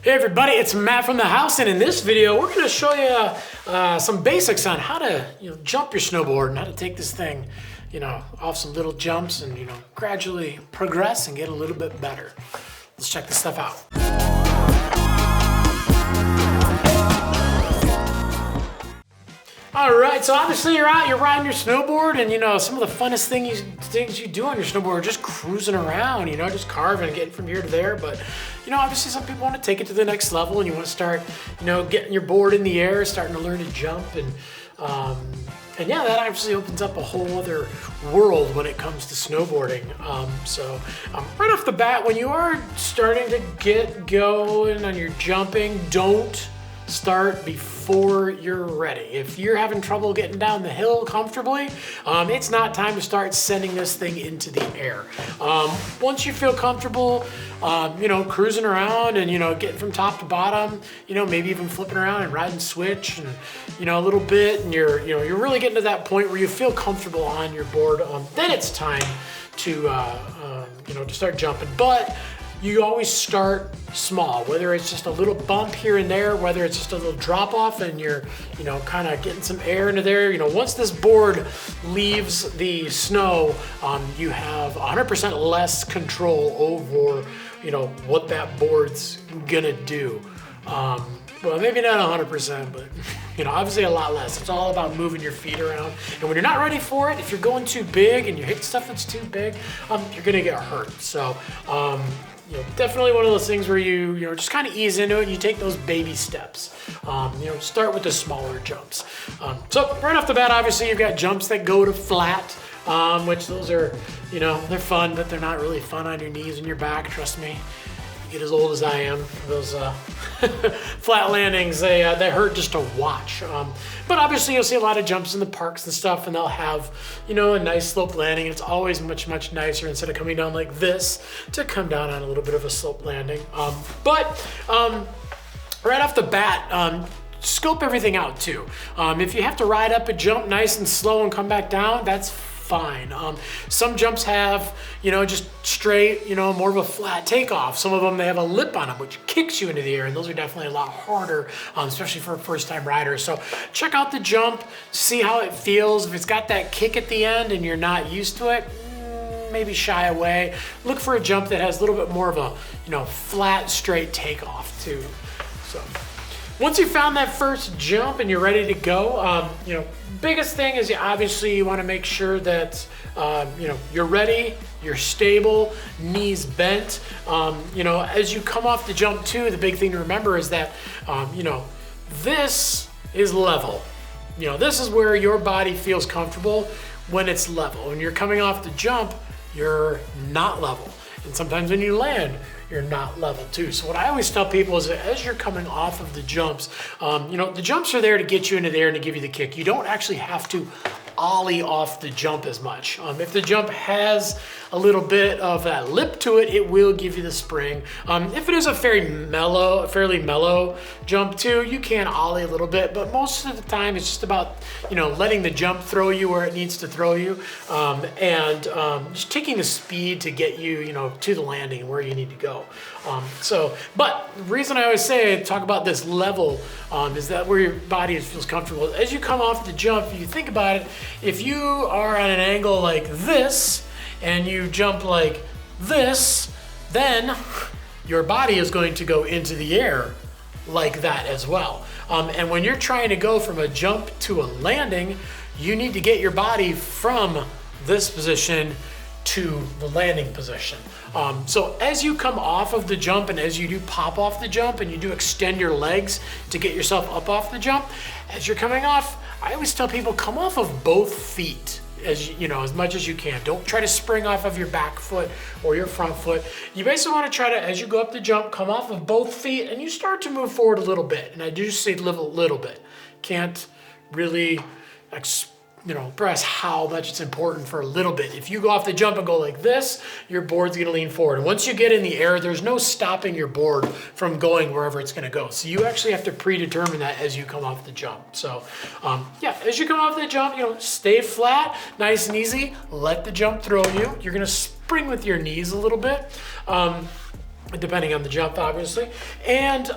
Hey everybody, it's Matt from the house, and in this video we're going to show you some basics on how to jump your snowboard and how to take this thing off some little jumps and gradually progress and get a little bit better. Let's check this stuff out. All right, so obviously you're out, you're riding your snowboard, and some of the funnest things you do on your snowboard are just cruising around, just carving and getting from here to there. But obviously some people want to take it to the next level, and you want to start, getting your board in the air, starting to learn to jump, and yeah, that actually opens up a whole other world when it comes to snowboarding. So right off the bat, when you are starting to get going on your jumping, don't start before you're ready. If you're having trouble getting down the hill comfortably, it's not time to start sending this thing into the air. Once you feel comfortable, cruising around and, getting from top to bottom, maybe even flipping around and riding switch and, a little bit, and you're really getting to that point where you feel comfortable on your board, then it's time to, to start jumping. But you always start small, whether it's just a little bump here and there, whether it's just a little drop off and you're, kind of getting some air into there. Once this board leaves the snow, you have 100% less control over, what that board's gonna do. Well, maybe not 100%, but obviously a lot less. It's all about moving your feet around. And when you're not ready for it, if you're going too big and you hit stuff that's too big, you're gonna get hurt. So, definitely one of those things where you just kind of ease into it and you take those baby steps. Start with the smaller jumps. So right off the bat, obviously you've got jumps that go to flat, which those are, they're fun, but they're not really fun on your knees and your back, trust me. You get as old as I am, those flat landings, they hurt just to watch. But obviously you'll see a lot of jumps in the parks and stuff, and they'll have, a nice slope landing. It's always much, much nicer instead of coming down like this to come down on a little bit of a slope landing. But right off the bat, scope everything out too. If you have to ride up a jump nice and slow and come back down, that's fine. Some jumps have, just straight, more of a flat takeoff. Some of them, they have a lip on them, which kicks you into the air, and those are definitely a lot harder, especially for a first-time rider. So check out the jump, see how it feels. If it's got that kick at the end and you're not used to it, maybe shy away. Look for a jump that has a little bit more of a, flat, straight takeoff too. So once you found that first jump and you're ready to go, biggest thing is obviously you want to make sure that you're ready, you're stable, knees bent. As you come off the jump too, the big thing to remember is that this is level. This is where your body feels comfortable when it's level. When you're coming off the jump, you're not level. And sometimes when you land, you're not level too. So what I always tell people is that as you're coming off of the jumps, the jumps are there to get you into the air and to give you the kick. You don't actually have to ollie off the jump as much. If the jump has a little bit of that lip to it, it will give you the spring. If it is a fairly mellow jump too, you can ollie a little bit, but most of the time it's just about, letting the jump throw you where it needs to throw you, and just taking the speed to get you, to the landing and where you need to go. But the reason I always talk about this level, is that where your body feels comfortable. As you come off the jump, if you think about it, if you are at an angle like this and you jump like this, then your body is going to go into the air like that as well. And when you're trying to go from a jump to a landing, you need to get your body from this position to the landing position. So as you come off of the jump and as you do pop off the jump and you do extend your legs to get yourself up off the jump, as you're coming off, I always tell people come off of both feet as much as you can. Don't try to spring off of your back foot or your front foot. You basically want to try to, as you go up the jump, come off of both feet and you start to move forward a little bit. And I do say little bit. Can't really press how much it's important for a little bit. If you go off the jump and go like this, your board's gonna lean forward. And once you get in the air, there's no stopping your board from going wherever it's gonna go. So you actually have to predetermine that as you come off the jump. So yeah, as you come off the jump, stay flat, nice and easy. Let the jump throw you. You're gonna spring with your knees a little bit. depending on the jump, obviously, and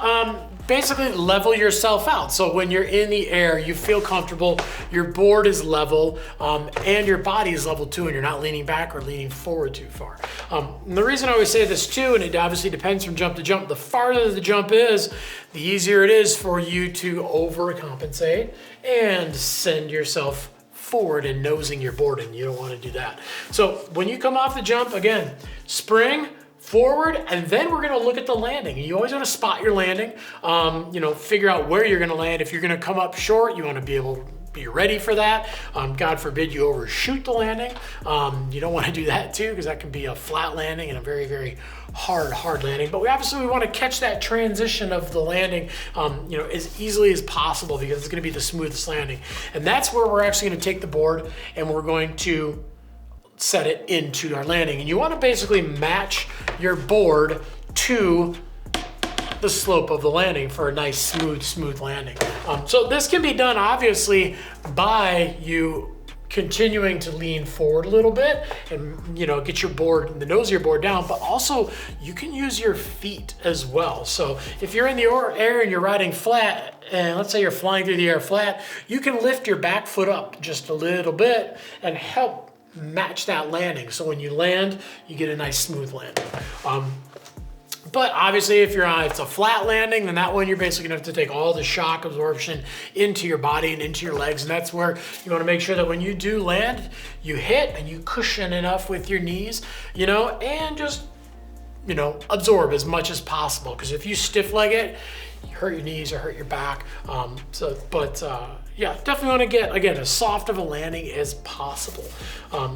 basically level yourself out. So when you're in the air, you feel comfortable, your board is level, and your body is level too, and you're not leaning back or leaning forward too far. And the reason I always say this too, and it obviously depends from jump to jump, the farther the jump is, the easier it is for you to overcompensate and send yourself forward and nosing your board, and you don't want to do that. So when you come off the jump, again, spring, forward, and then we're gonna look at the landing. You always wanna spot your landing, figure out where you're gonna land. If you're gonna come up short, you wanna be able to be ready for that. God forbid you overshoot the landing. You don't wanna do that too, because that can be a flat landing and a very, very hard landing. But we wanna catch that transition of the landing as easily as possible, because it's gonna be the smoothest landing. And that's where we're actually gonna take the board and we're going to set it into our landing. And you want to basically match your board to the slope of the landing for a nice smooth landing. So this can be done obviously by you continuing to lean forward a little bit and get your board, the nose of your board down, but also you can use your feet as well. So if you're in the air and you're riding flat, and let's say you're flying through the air flat, you can lift your back foot up just a little bit and help match that landing. So when you land, you get a nice smooth landing. But obviously if it's a flat landing, then that one you're basically gonna have to take all the shock absorption into your body and into your legs. And that's where you wanna make sure that when you do land, you hit and you cushion enough with your knees, and just, absorb as much as possible. Because if you stiff leg it, you hurt your knees or hurt your back. Yeah, definitely want to get, again, as soft of a landing as possible.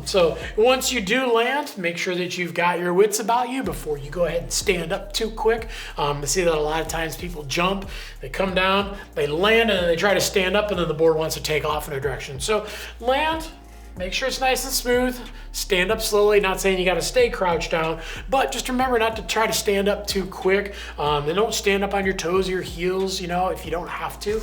So once you do land, make sure that you've got your wits about you before you go ahead and stand up too quick. I see that a lot of times people jump, they come down, they land, and then they try to stand up, and then the board wants to take off in a direction. So land, make sure it's nice and smooth, stand up slowly, not saying you gotta stay crouched down, but just remember not to try to stand up too quick. And don't stand up on your toes or your heels, if you don't have to.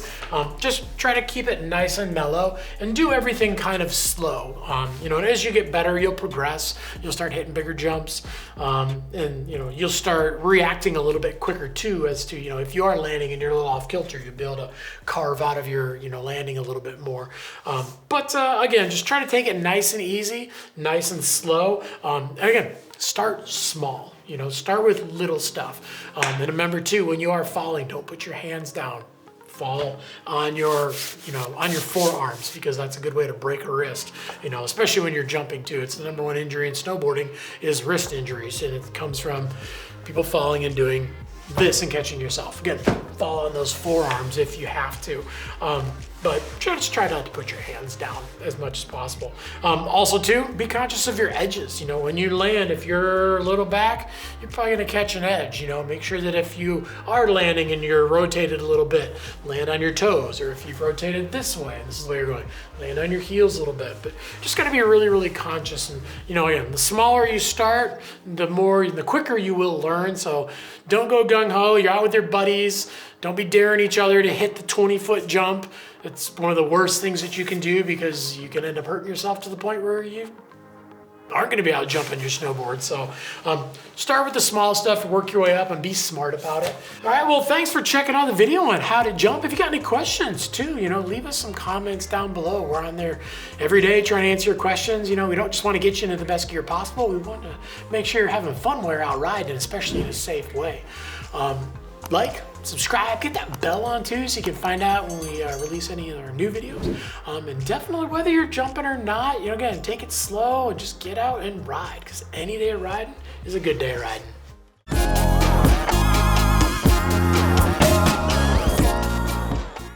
Just try to keep it nice and mellow and do everything kind of slow. And as you get better, you'll progress, you'll start hitting bigger jumps, and you'll start reacting a little bit quicker too, as to, if you are landing and you're a little off kilter, you'll be able to carve out of your, landing a little bit more. But again, just try to take it nice and easy, nice and slow. And again, start small, start with little stuff. And remember too, when you are falling, don't put your hands down. Fall on your, on your forearms, because that's a good way to break a wrist, especially when you're jumping too. It's the number one injury in snowboarding is wrist injuries. And it comes from people falling and doing this and catching yourself. Again, fall on those forearms if you have to. But just try not to put your hands down as much as possible. Also too, be conscious of your edges. When you land, if you're a little back, you're probably gonna catch an edge. Make sure that if you are landing and you're rotated a little bit, land on your toes, or if you've rotated this way, this is the way you're going, land on your heels a little bit. But just gotta be really, really conscious. And again, the smaller you start, the quicker you will learn. So don't go gung-ho, you're out with your buddies, don't be daring each other to hit the 20-foot jump. It's one of the worst things that you can do, because you can end up hurting yourself to the point where you aren't gonna be out jumping your snowboard. So start with the small stuff, work your way up, and be smart about it. All right, well, thanks for checking out the video on how to jump. If you got any questions too, leave us some comments down below. We're on there every day trying to answer your questions. We don't just want to get you into the best gear possible. We want to make sure you're having fun while you're out riding, especially in a safe way. Like, subscribe, get that bell on too, so you can find out when we release any of our new videos. And definitely, whether you're jumping or not, again, take it slow and just get out and ride, because any day of riding is a good day of riding.